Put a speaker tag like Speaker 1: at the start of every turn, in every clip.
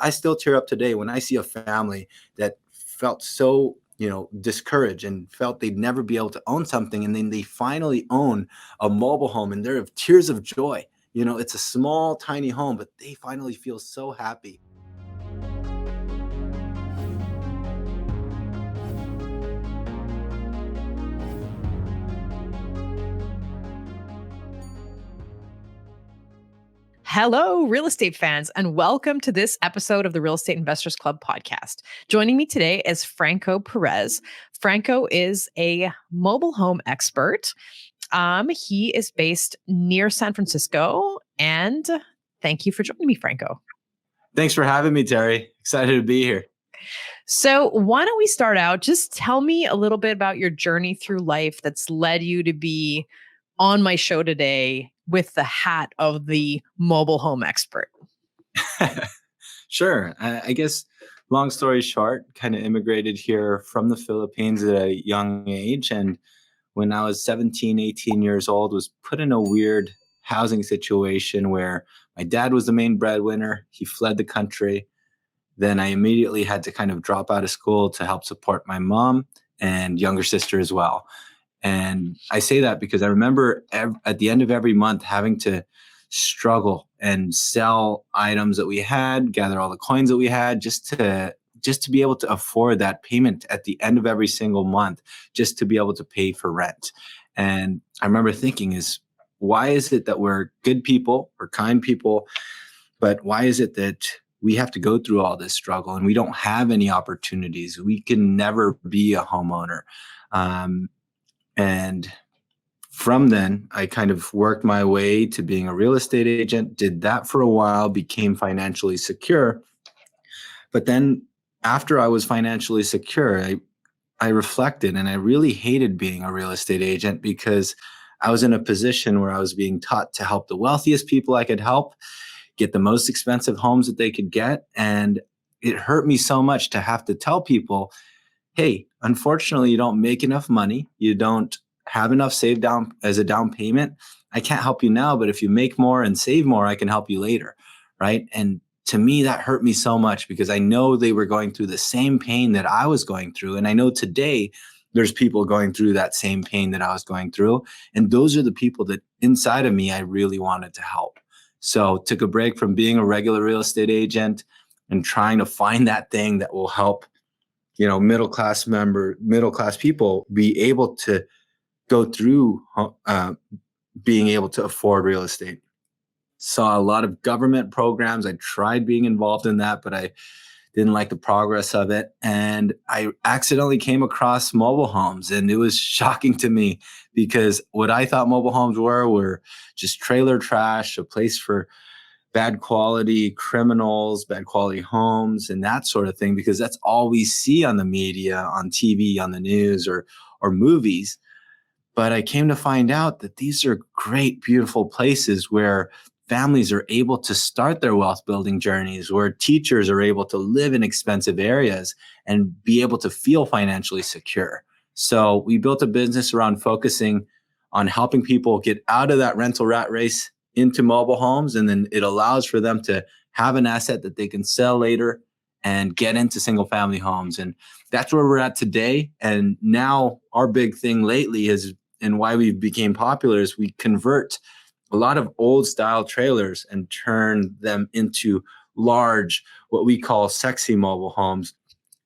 Speaker 1: I still tear up today when I see a family that felt so, discouraged and felt they'd never be able to own something. And then they finally own a mobile home and they're tears of joy. It's a small, tiny home, but they finally feel so happy.
Speaker 2: Hello, real estate fans, and welcome to this episode of the Real Estate Investors Club podcast. Joining me today is Franco Perez. Franco is a mobile home expert. He is based near San Francisco, and thank you for joining me, Franco.
Speaker 1: Thanks for having me, Terrie. Excited to be here.
Speaker 2: So why don't we start out? Just tell me a little bit about your journey through life that's led you to be on my show today with the hat of the mobile home expert.
Speaker 1: Sure. I guess long story short, kind of immigrated here from the Philippines at a young age. And when I was 17, 18 years old, was put in a weird housing situation where my dad was the main breadwinner. He fled the country. Then I immediately had to kind of drop out of school to help support my mom and younger sister as well. And I say that because I remember at the end of every month having to struggle and sell items that we had, gather all the coins that we had just to be able to afford that payment at the end of every single month, just to be able to pay for rent. And I remember thinking why is it that we're good people, we're kind people, but why is it that we have to go through all this struggle and we don't have any opportunities? We can never be a homeowner. And from then, I kind of worked my way to being a real estate agent, did that for a while, became financially secure. But then after I was financially secure, I reflected and I really hated being a real estate agent because I was in a position where I was being taught to help the wealthiest people I could help, get the most expensive homes that they could get. And it hurt me so much to have to tell people, hey, unfortunately, you don't make enough money. You don't have enough saved down as a down payment. I can't help you now, but if you make more and save more, I can help you later, right? And to me, that hurt me so much because I know they were going through the same pain that I was going through. And I know today there's people going through that same pain that I was going through. And those are the people that inside of me, I really wanted to help. So took a break from being a regular real estate agent and trying to find that thing that will help middle-class people be able to go through being able to afford real estate. Saw a lot of government programs. I tried being involved in that, but I didn't like the progress of it. And I accidentally came across mobile homes, and it was shocking to me because what I thought mobile homes were just trailer trash, a place for bad quality criminals, bad quality homes, and that sort of thing, because that's all we see on the media, on TV, on the news, or movies. But I came to find out that these are great, beautiful places where families are able to start their wealth building journeys, where teachers are able to live in expensive areas and be able to feel financially secure. So we built a business around focusing on helping people get out of that rental rat race into mobile homes, and then it allows for them to have an asset that they can sell later and get into single family homes. And that's where we're at today. And now our big thing lately is, and why we became popular, is we convert a lot of old style trailers and turn them into large, what we call sexy mobile homes,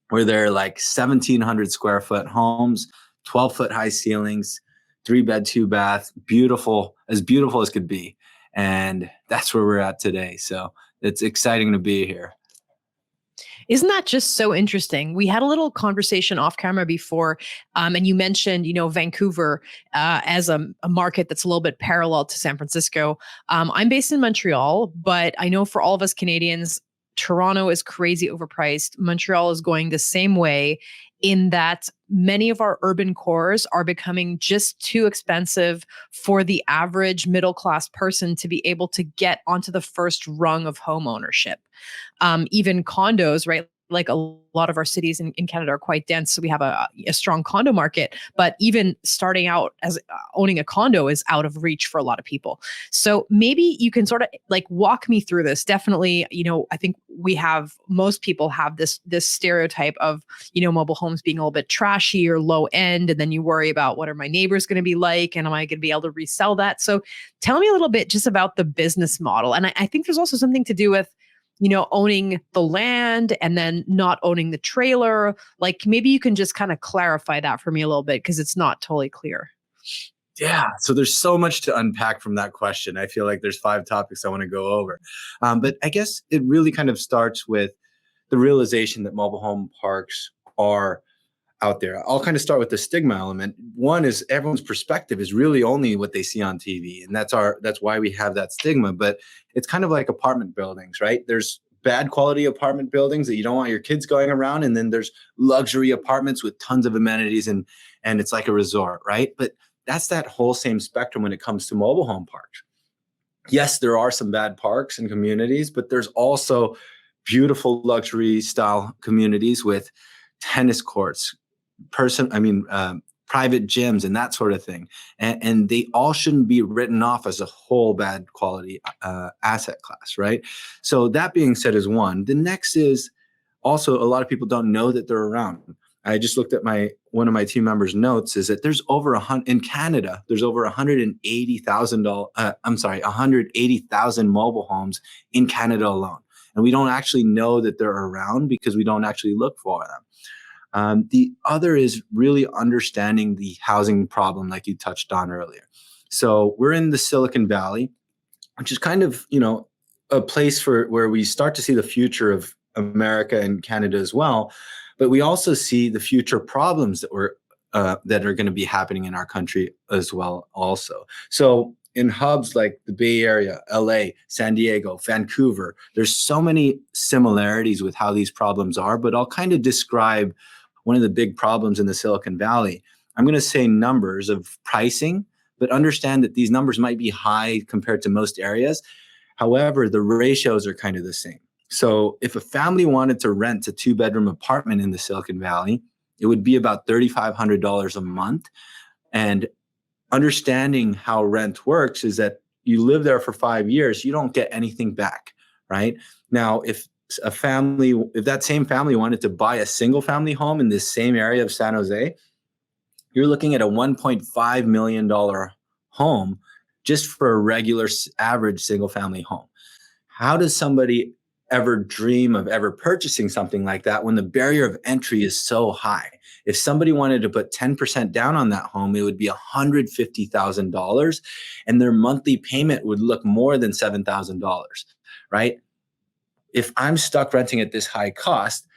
Speaker 1: where they're like 1,700 square foot homes, 12-foot high ceilings, 3-bed, 2-bath, beautiful as could be. And that's where we're at today. So it's exciting to be here.
Speaker 2: Isn't that just so interesting? We had a little conversation off camera before, and you mentioned, Vancouver as a market that's a little bit parallel to San Francisco. I'm based in Montreal, but I know for all of us Canadians, Toronto is crazy overpriced. Montreal is going the same way, in that many of our urban cores are becoming just too expensive for the average middle-class person to be able to get onto the first rung of home ownership. Even condos, right? like a lot of our cities in Canada are quite dense. So we have a strong condo market, but even starting out as owning a condo is out of reach for a lot of people. So maybe you can sort of like walk me through this. Definitely, I think most people have this stereotype of, mobile homes being a little bit trashy or low end. And then you worry about what are my neighbors going to be like? And am I going to be able to resell that? So tell me a little bit just about the business model. And I think there's also something to do with, owning the land and then not owning the trailer. Like maybe you can just kind of clarify that for me a little bit because it's not totally clear.
Speaker 1: Yeah. So there's so much to unpack from that question. I feel like there's 5 topics I want to go over. But I guess it really kind of starts with the realization that mobile home parks are out there. I'll kind of start with the stigma element. One is everyone's perspective is really only what they see on TV. And that's why we have that stigma. But it's kind of like apartment buildings, right? There's bad quality apartment buildings that you don't want your kids going around. And then there's luxury apartments with tons of amenities and it's like a resort, right? But that's that whole same spectrum when it comes to mobile home parks. Yes, there are some bad parks and communities, but there's also beautiful luxury style communities with tennis courts, private gyms and that sort of thing. And they all shouldn't be written off as a whole bad quality asset class, right? So that being said is one. The next is also a lot of people don't know that they're around. I just looked at one of my team members' notes is that there's over in Canada, there's over 180,000 mobile homes in Canada alone. And we don't actually know that they're around because we don't actually look for them. The other is really understanding the housing problem like you touched on earlier. So we're in the Silicon Valley, which is kind of, a place where we start to see the future of America and Canada as well. But we also see the future problems that are going to be happening in our country as well also. So in hubs like the Bay Area, LA, San Diego, Vancouver, there's so many similarities with how these problems are, but I'll kind of describe one of the big problems in the Silicon Valley. I'm going to say numbers of pricing, but understand that these numbers might be high compared to most areas. However, the ratios are kind of the same. So if a family wanted to rent a 2-bedroom apartment in the Silicon Valley, it would be about $3,500 a month. And understanding how rent works is that you live there for 5 years, you don't get anything back, right? Now, if that same family wanted to buy a single family home in this same area of San Jose, you're looking at a $1.5 million home just for a regular average single family home. How does somebody ever dream of ever purchasing something like that when the barrier of entry is so high? If somebody wanted to put 10% down on that home, it would be $150,000 and their monthly payment would look more than $7,000, right? If I'm stuck renting at this high cost,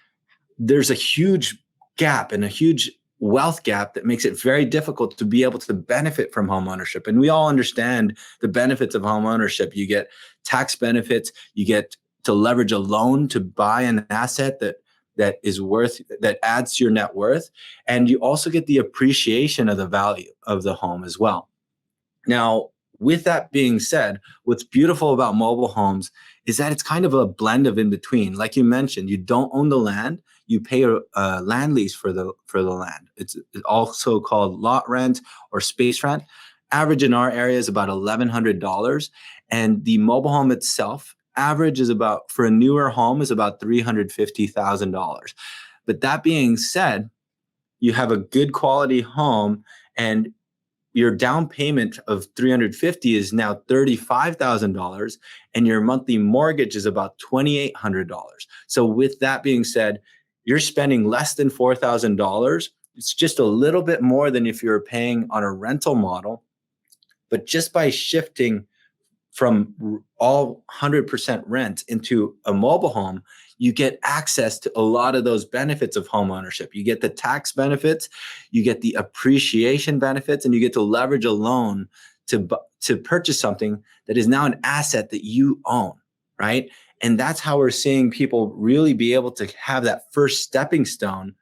Speaker 1: there's a huge gap and a huge wealth gap that makes it very difficult to be able to benefit from homeownership. And we all understand the benefits of homeownership. You get tax benefits, you get to leverage a loan to buy an asset that adds to your net worth. And you also get the appreciation of the value of the home as well. Now, with that being said, what's beautiful about mobile homes is that it's kind of a blend of in between. Like you mentioned, you don't own the land, you pay a land lease for the land. It's also called lot rent or space rent. Average in our area is about $1,100. And the mobile home itself, average is about, for a newer home, is about $350,000. But that being said, you have a good quality home and your down payment of $350 is now $35,000 and your monthly mortgage is about $2,800. So with that being said, you're spending less than $4,000. It's just a little bit more than if you're paying on a rental model. But just by shifting from all 100% rent into a mobile home, you get access to a lot of those benefits of home ownership. You get the tax benefits, you get the appreciation benefits, and you get to leverage a loan to purchase something that is now an asset that you own, right? And that's how we're seeing people really be able to have that first stepping stone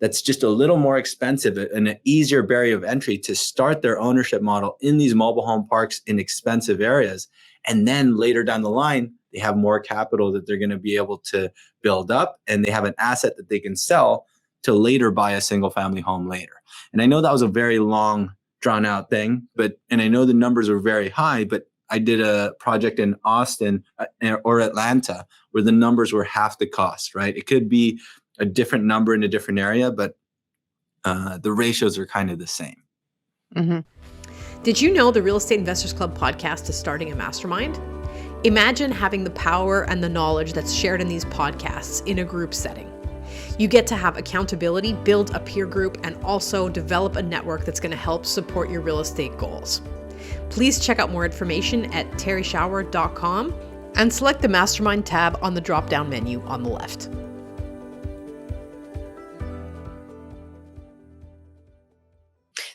Speaker 1: that's just a little more expensive and an easier barrier of entry to start their ownership model in these mobile home parks in expensive areas. And then later down the line, they have more capital that they're going to be able to build up, and they have an asset that they can sell to later buy a single family home later. And I know that was a very long, drawn out thing, and I know the numbers are very high, but I did a project in Austin or Atlanta where the numbers were half the cost, right? It could be a different number in a different area, but the ratios are kind of the same.
Speaker 2: Mm-hmm. Did you know the Real Estate Investors Club podcast is starting a mastermind? Imagine having the power and the knowledge that's shared in these podcasts in a group setting. You get to have accountability, build a peer group, and also develop a network that's going to help support your real estate goals. Please check out more information at terrieshower.com and select the Mastermind tab on the drop-down menu on the left.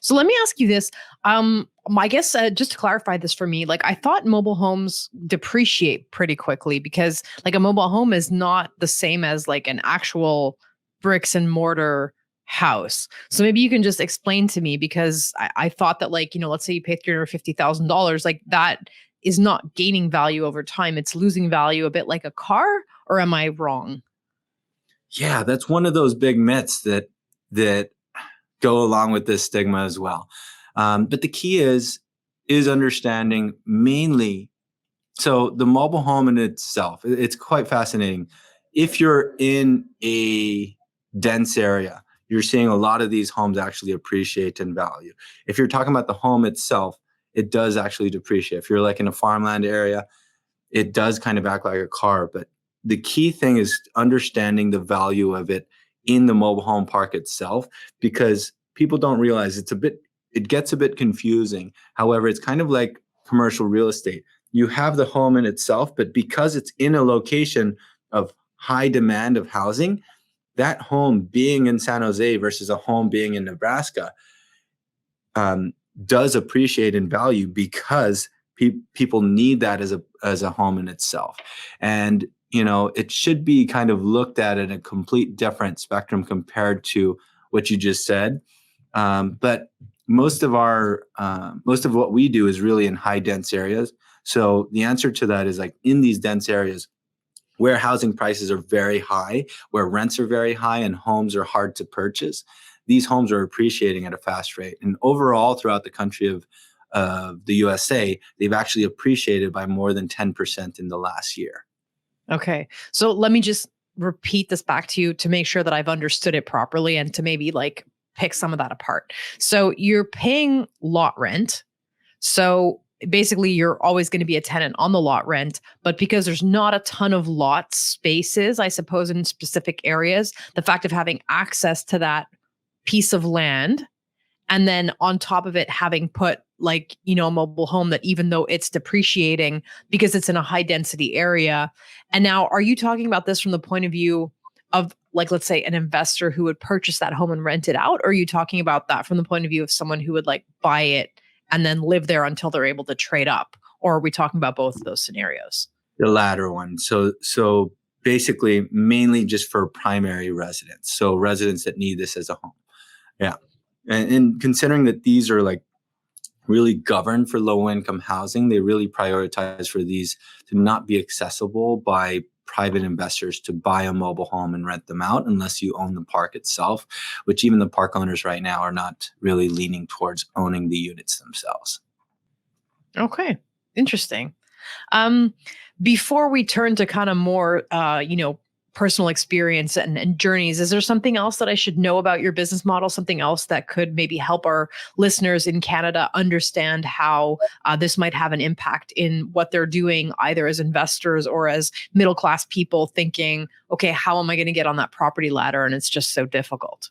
Speaker 2: So let me ask you this. I guess just to clarify this for me, like I thought mobile homes depreciate pretty quickly because like a mobile home is not the same as like an actual bricks and mortar house. So maybe you can just explain to me, because I thought that like, let's say you pay $350,000, like that is not gaining value over time. It's losing value a bit like a car, or am I wrong?
Speaker 1: Yeah, that's one of those big myths that go along with this stigma as well. But the key is understanding mainly. So the mobile home in itself, it's quite fascinating. If you're in a dense area, you're seeing a lot of these homes actually appreciate in value. If you're talking about the home itself, it does actually depreciate. If you're like in a farmland area, it does kind of act like a car. But the key thing is understanding the value of it in the mobile home park itself, because people don't realize it gets a bit confusing. However, it's kind of like commercial real estate. You have the home in itself, but because it's in a location of high demand of housing, that home being in San Jose versus a home being in Nebraska does appreciate in value because people need that as a home in itself. And it should be kind of looked at in a complete different spectrum compared to what you just said. But most of what we do is really in high dense areas. So the answer to that is like in these dense areas where housing prices are very high, where rents are very high and homes are hard to purchase, these homes are appreciating at a fast rate. And overall throughout the country of the USA, they've actually appreciated by more than 10% in the last year.
Speaker 2: Okay. So let me just repeat this back to you to make sure that I've understood it properly and to maybe like pick some of that apart. So you're paying lot rent. So basically you're always going to be a tenant on the lot rent, but because there's not a ton of lot spaces, I suppose in specific areas, the fact of having access to that piece of land, and then on top of it, having put like, a mobile home that even though it's depreciating because it's in a high density area. And now are you talking about this from the point of view of like, let's say an investor who would purchase that home and rent it out? Or are you talking about that from the point of view of someone who would like buy it and then live there until they're able to trade up? Or are we talking about both of those scenarios?
Speaker 1: The latter one. So basically mainly just for primary residents. So residents that need this as a home. Yeah. And considering that these are like really governed for low income housing, they really prioritize for these to not be accessible by private investors to buy a mobile home and rent them out unless you own the park itself, which even the park owners right now are not really leaning towards owning the units themselves.
Speaker 2: Okay. Interesting. Before we turn to kind of more, personal experience and journeys, is there something else that I should know about your business model? Something else that could maybe help our listeners in Canada understand how this might have an impact in what they're doing, either as investors or as middle-class people thinking, okay, how am I going to get on that property ladder? And it's just so difficult.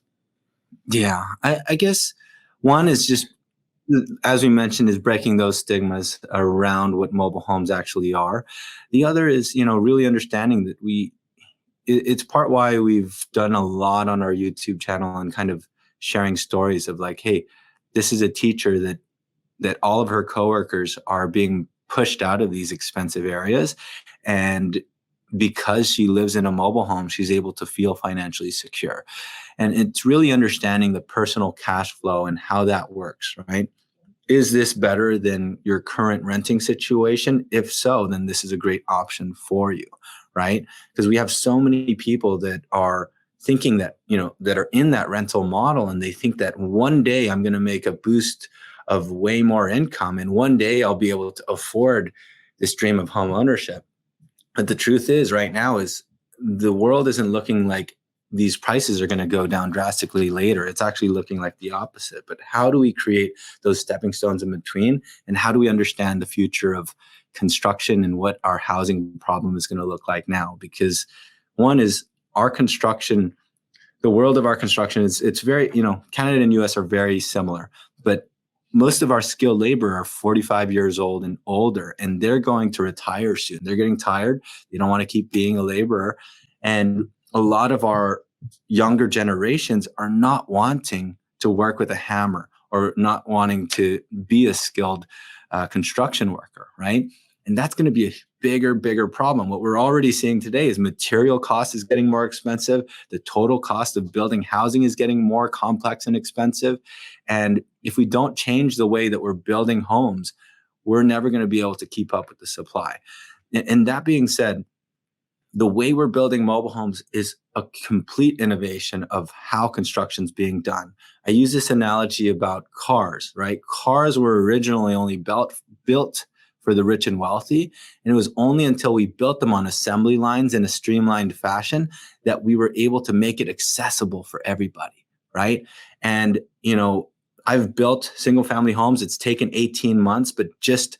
Speaker 1: Yeah, I guess one is just, as we mentioned, is breaking those stigmas around what mobile homes actually are. The other is, really understanding that it's part why we've done a lot on our YouTube channel and kind of sharing stories of like, hey, this is a teacher that all of her coworkers are being pushed out of these expensive areas. And because she lives in a mobile home, she's able to feel financially secure. And it's really understanding the personal cash flow and how that works, right? is this better than your current renting situation? If so, then this is a great option for you, right? Because we have so many people that are thinking that, that are in that rental model, and they think that one day I'm going to make a boost of way more income, and one day I'll be able to afford this dream of home ownership. But the truth is, right now, is the world isn't looking like these prices are going to go down drastically later. It's actually looking like the opposite. But how do we create those stepping stones in between? And how do we understand the future of construction and what our housing problem is going to look like now? Because one is our construction, the world of our construction is, it's very, Canada and US are very similar, but most of our skilled labor are 45 years old and older, and they're going to retire soon. They're getting tired. They don't want to keep being a laborer. And a lot of our younger generations are not wanting to work with a hammer or not wanting to be a skilled construction worker, right? And that's going to be a bigger problem. What we're already seeing today is material cost is getting more expensive. The total cost of building housing is getting more complex and expensive. And if we don't change the way that we're building homes, we're never going to be able to keep up with the supply. And that being said, the way we're building mobile homes is a complete innovation of how construction's being done. I use this analogy about cars, right? Cars were originally only built for the rich and wealthy. And it was only until we built them on assembly lines in a streamlined fashion that we were able to make it accessible for everybody, right? And, I've built single family homes. It's taken 18 months, but just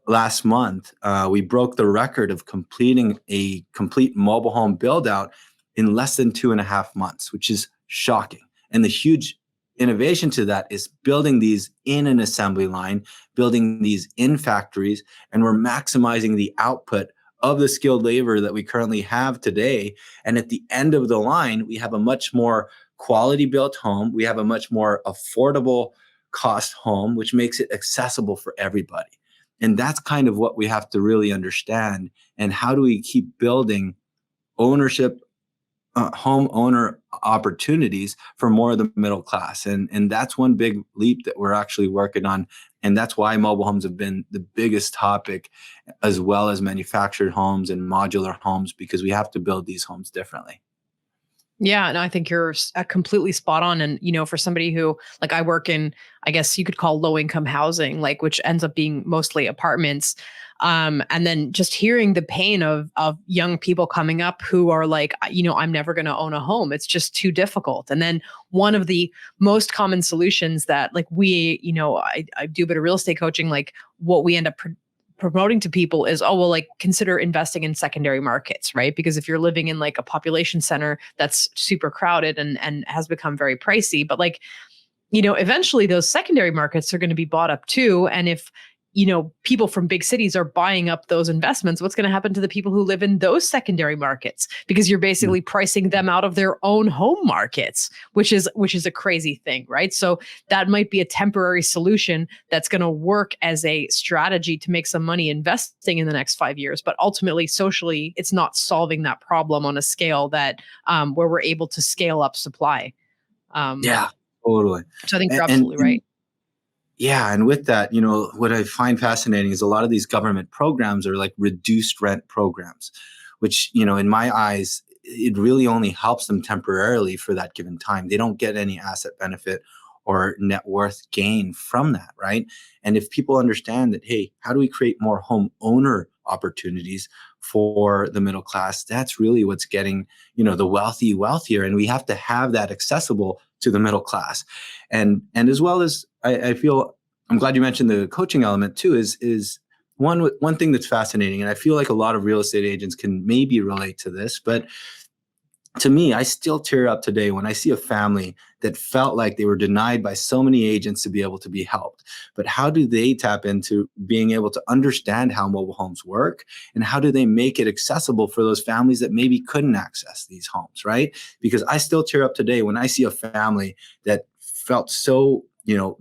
Speaker 1: last month, we broke the record of completing a complete mobile home build out in less than 2.5 months, which is shocking. And the huge innovation to that is building these in an assembly line, building these in factories, and we're maximizing the output of the skilled labor that we currently have today. And at the end of the line, we have a much more quality built home. We have a much more affordable cost home, which makes it accessible for everybody. And that's kind of what we have to really understand. And how do we keep building ownership, homeowner opportunities for more of the middle class? And that's one big leap that we're actually working on. And that's why mobile homes have been the biggest topic, as well as manufactured homes and modular homes, because we have to build these homes differently.
Speaker 2: Yeah, no, I think you're completely spot on. And, for somebody who, like, I work in, I guess you could call low income housing, like, which ends up being mostly apartments. And then just hearing the pain of young people coming up who are like, I'm never going to own a home. It's just too difficult. And then one of the most common solutions that, like, I do a bit of real estate coaching, like what we end up promoting to people is, oh, well, like, consider investing in secondary markets, right? Because if you're living in like a population center that's super crowded and has become very pricey, but like, eventually those secondary markets are going to be bought up too. And if, people from big cities are buying up those investments, what's going to happen to the people who live in those secondary markets? Because you're basically pricing them out of their own home markets, which is a crazy thing, right? So that might be a temporary solution that's going to work as a strategy to make some money investing in the next 5 years. But ultimately, socially, it's not solving that problem on a scale that where we're able to scale up supply.
Speaker 1: Yeah, totally.
Speaker 2: So I think you're absolutely right.
Speaker 1: Yeah. And with that, what I find fascinating is a lot of these government programs are like reduced rent programs, which, in my eyes, it really only helps them temporarily for that given time. They don't get any asset benefit or net worth gain from that, right? And if people understand that, hey, how do we create more home owner opportunities for the middle class? That's really what's getting, the wealthy wealthier. And we have to have that accessible to the middle class. And as well as I feel, I'm glad you mentioned the coaching element too, is one thing that's fascinating. And I feel like a lot of real estate agents can maybe relate to this, but to me, I still tear up today when I see a family that felt like they were denied by so many agents to be able to be helped. But how do they tap into being able to understand how mobile homes work? And how do they make it accessible for those families that maybe couldn't access these homes, right? Because I still tear up today when I see a family that felt so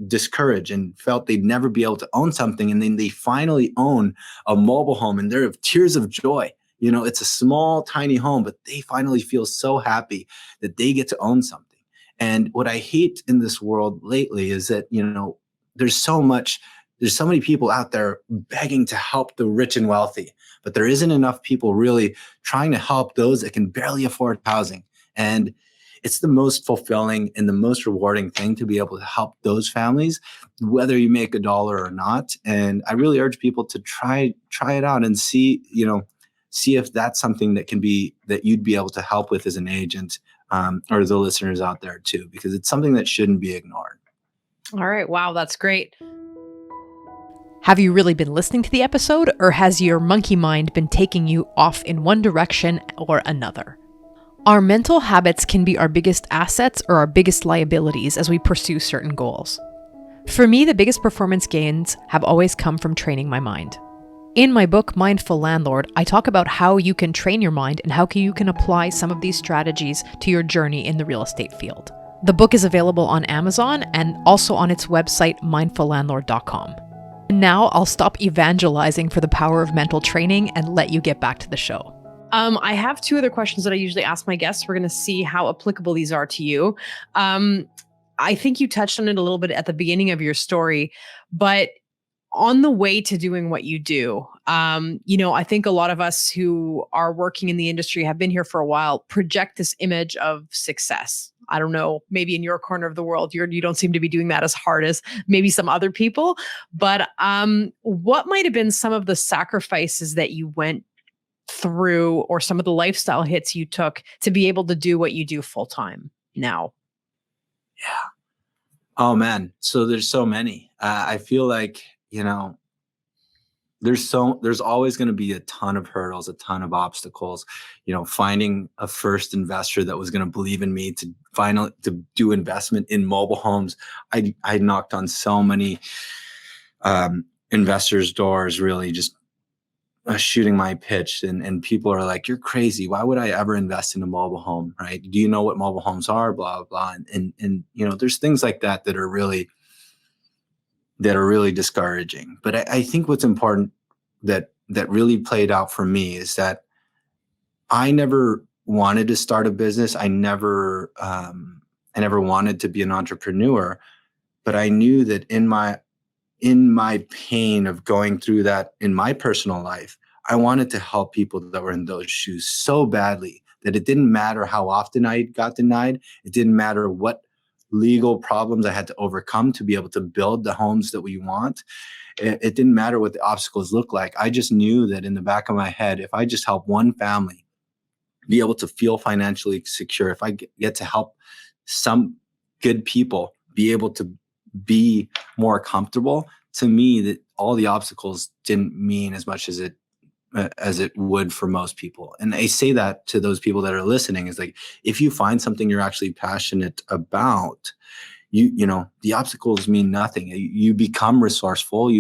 Speaker 1: discouraged and felt they'd never be able to own something. And then they finally own a mobile home and they're tears of joy. It's a small, tiny home, but they finally feel so happy that they get to own something. And what I hate in this world lately is that, there's so many people out there begging to help the rich and wealthy, but there isn't enough people really trying to help those that can barely afford housing. And it's the most fulfilling and the most rewarding thing to be able to help those families, whether you make a dollar or not. And I really urge people to try it out and see if that's something that you'd be able to help with as an agent, or the listeners out there too, because it's something that shouldn't be ignored.
Speaker 2: All right. Wow, that's great. Have you really been listening to the episode, or has your monkey mind been taking you off in one direction or another? Our mental habits can be our biggest assets or our biggest liabilities as we pursue certain goals. For me, the biggest performance gains have always come from training my mind. In my book, Mindful Landlord, I talk about how you can train your mind and how you can apply some of these strategies to your journey in the real estate field. The book is available on Amazon and also on its website, mindfullandlord.com. Now I'll stop evangelizing for the power of mental training and let you get back to the show. I have two other questions that I usually ask my guests. We're going to see how applicable these are to you. I think you touched on it a little bit at the beginning of your story, but on the way to doing what you do, I think a lot of us who are working in the industry, have been here for a while, project this image of success. I don't know, maybe in your corner of the world, you don't seem to be doing that as hard as maybe some other people. But what might have been some of the sacrifices that you went through, or some of the lifestyle hits you took to be able to do what you do full time now?
Speaker 1: Yeah. Oh man. So there's so many. I feel like, there's always going to be a ton of hurdles, a ton of obstacles. Finding a first investor that was going to believe in me to do investment in mobile homes. I knocked on so many investors' doors, really just shooting my pitch, and people are like, "You're crazy. Why would I ever invest in a mobile home? Right? Do you know what mobile homes are? Blah blah." And there's things like that are really discouraging. But I think what's important that really played out for me is that I never wanted to start a business. I never wanted to be an entrepreneur, but I knew that in my pain of going through that in my personal life, I wanted to help people that were in those shoes so badly that it didn't matter how often I got denied. It didn't matter what legal problems I had to overcome to be able to build the homes that we want. It didn't matter what the obstacles looked like. I just knew that in the back of my head, if I just help one family be able to feel financially secure, if I get to help some good people be able to be more comfortable, to me, that all the obstacles didn't mean as much as it would for most people. And I say that to those people that are listening, is like, if you find something you're actually passionate about, the obstacles mean nothing. You become resourceful.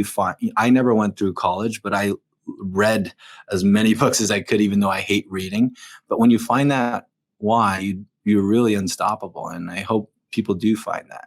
Speaker 1: I never went through college, but I read as many books as I could, even though I hate reading. But when you find that why, you're really unstoppable. And I hope people do find that.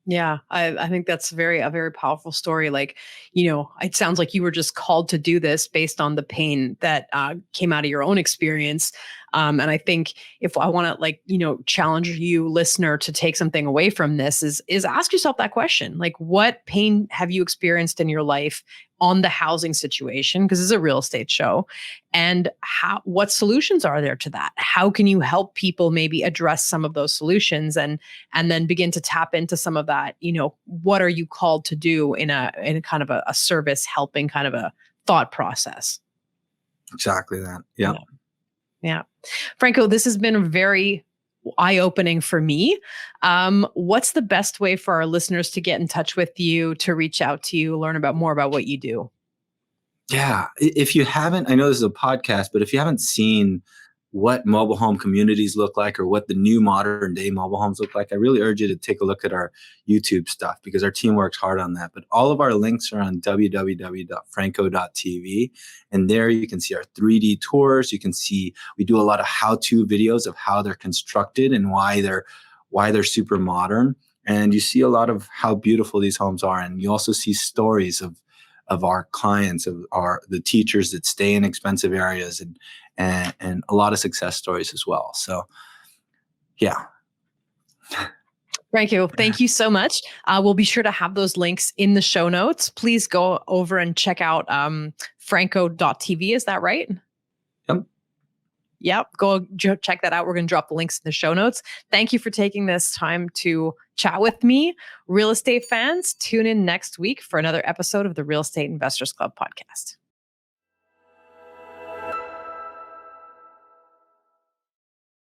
Speaker 2: Yeah, I think that's a very powerful story. Like, it sounds like you were just called to do this based on the pain that came out of your own experience. And I think if I want to challenge you, listener, to take something away from this is ask yourself that question. Like, what pain have you experienced in your life on the housing situation? Because it's a real estate show. And what solutions are there to that? How can you help people maybe address some of those solutions and then begin to tap into some of that? What are you called to do in a kind of a service helping kind of a thought process?
Speaker 1: Exactly that. Yeah.
Speaker 2: Yeah. Franco, this has been very eye-opening for me. What's the best way for our listeners to get in touch with you, to reach out to you, learn more about what you do?
Speaker 1: Yeah. If you haven't, I know this is a podcast, but if you haven't seen what mobile home communities look like, or what the new modern day mobile homes look like, I really urge you to take a look at our YouTube stuff, because our team works hard on that. But all of our links are on www.franco.tv. And there you can see our 3D tours. You can see, we do a lot of how-to videos of how they're constructed and why they're super modern. And you see a lot of how beautiful these homes are. And you also see stories of our clients, of the teachers that stay in expensive areas, and a lot of success stories as well. So, yeah.
Speaker 2: Franco, thank you so much. We'll be sure to have those links in the show notes. Please go over and check out franco.tv. Is that right?
Speaker 1: Yep.
Speaker 2: Yep. Go check that out. We're going to drop the links in the show notes. Thank you for taking this time to chat with me. Real estate fans, tune in next week for another episode of the Real Estate Investors Club podcast.